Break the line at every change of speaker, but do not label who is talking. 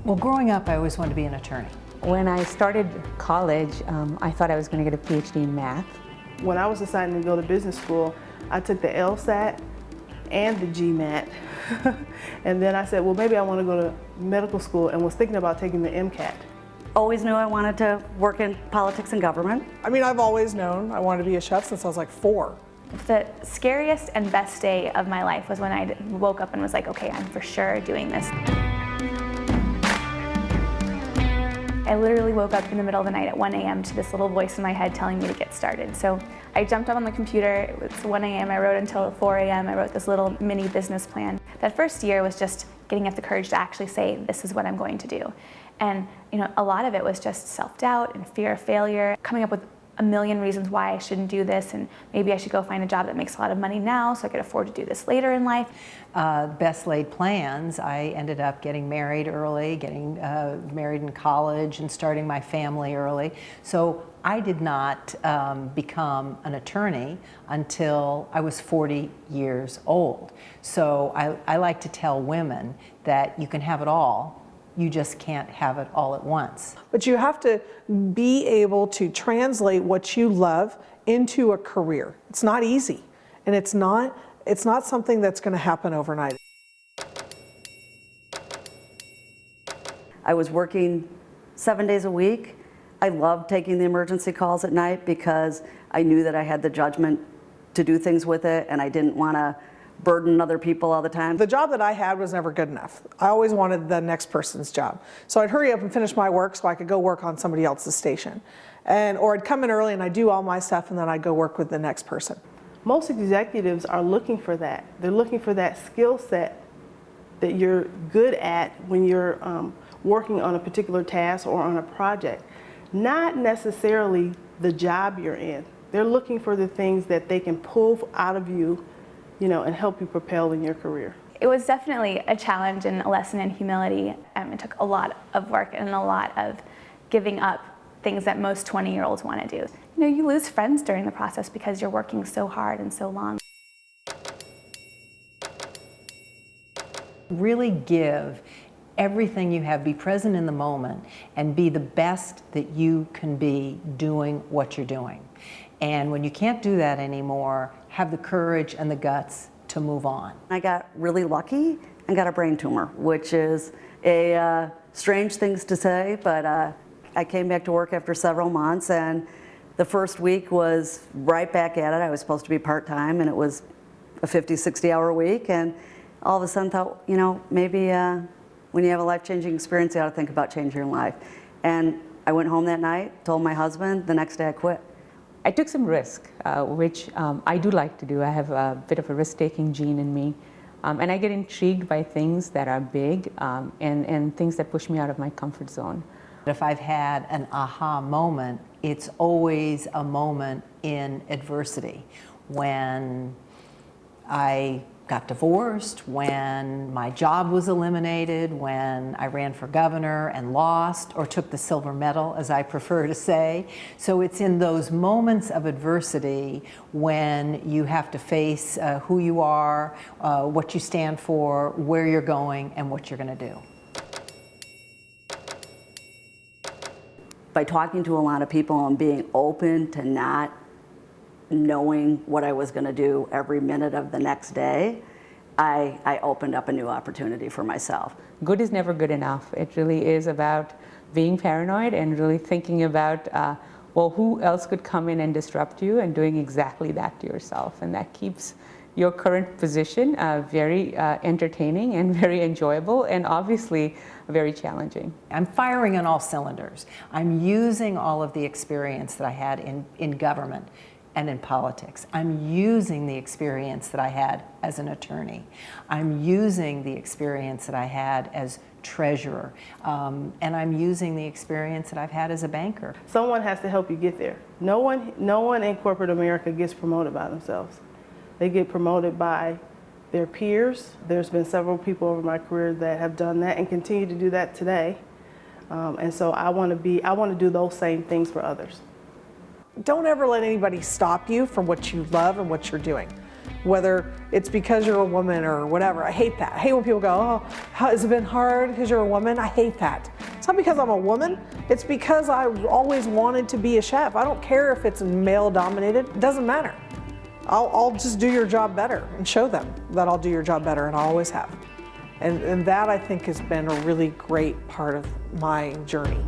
Well, growing up, I always wanted to be an attorney.
When I started college, I thought I was going to get a PhD in math.
When I was deciding to go to business school, I took the LSAT and the GMAT. And then I said, well, maybe I want to go to medical school, and was thinking about taking the MCAT.
Always knew I wanted to work in politics and government.
I mean, I've always known I wanted to be a chef since I was like 4.
The scariest and best day of my life was when I woke up and was like, okay, I'm for sure doing this. I literally woke up in the middle of the night at 1 a.m. to this little voice in my head telling me to get started. So I jumped up on the computer, it was 1 a.m., I wrote until 4 a.m., I wrote this little mini business plan. That first year was just getting up the courage to actually say, this is what I'm going to do. And a lot of it was just self-doubt and fear of failure, coming up with a million reasons why I shouldn't do this, and maybe I should go find a job that makes a lot of money now so I could afford to do this later in life.
Best laid plans, I ended up getting married early, getting married in college and starting my family early. So I did not become an attorney until I was 40 years old. So I like to tell women that you can have it all. You just can't have it all at once.
But you have to be able to translate what you love into a career. It's not easy, and it's not something that's going to happen overnight.
I was working 7 days a week. I loved taking the emergency calls at night because I knew that I had the judgment to do things with it, and I didn't want to burden other people all the time.
The job that I had was never good enough. I always wanted the next person's job. So I'd hurry up and finish my work so I could go work on somebody else's station. Or I'd come in early and I'd do all my stuff, and then I'd go work with the next person.
Most executives are looking for that. They're looking for that skill set that you're good at when you're working on a particular task or on a project. Not necessarily the job you're in. They're looking for the things that they can pull out of you, and help you propel in your career.
It was definitely a challenge and a lesson in humility. It took a lot of work and a lot of giving up things that most 20-year-olds want to do. You lose friends during the process because you're working so hard and so long.
Really give everything you have, be present in the moment, and be the best that you can be doing what you're doing. And when you can't do that anymore, have the courage and the guts to move on.
I got really lucky and got a brain tumor, which is a strange thing to say, but I came back to work after several months, and the first week was right back at it. I was supposed to be part-time, and it was a 50, 60-hour week, and all of a sudden thought, maybe when you have a life-changing experience, you ought to think about changing your life. And I went home that night, told my husband, the next day I quit.
I took some risk, which I do like to do. I have a bit of a risk-taking gene in me. And I get intrigued by things that are big and things that push me out of my comfort zone.
If I've had an aha moment, it's always a moment in adversity. When I got divorced, when my job was eliminated, when I ran for governor and lost, or took the silver medal, as I prefer to say. So it's in those moments of adversity when you have to face who you are, what you stand for, where you're going, and what you're going to do.
By talking to a lot of people and being open to not knowing what I was going to do every minute of the next day, I opened up a new opportunity for myself.
Good is never good enough. It really is about being paranoid and really thinking about, well, who else could come in and disrupt you, and doing exactly that to yourself. And that keeps your current position very entertaining and very enjoyable, and obviously very challenging.
I'm firing on all cylinders. I'm using all of the experience that I had in government and in politics. I'm using the experience that I had as an attorney. I'm using the experience that I had as treasurer. And I'm using the experience that I've had as a banker.
Someone has to help you get there. No one in corporate America gets promoted by themselves. They get promoted by their peers. There's been several people over my career that have done that and continue to do that today. And so I want to do those same things for others.
Don't ever let anybody stop you from what you love and what you're doing. whether it's because you're a woman or whatever. I hate that. I hate when people go, oh, has it been hard because you're a woman? I hate that. It's not because I'm a woman, it's because I always wanted to be a chef. I don't care if it's male dominated, it doesn't matter. I'll just do your job better and show them that I'll do your job better, and I always have. And that, I think, has been a really great part of my journey.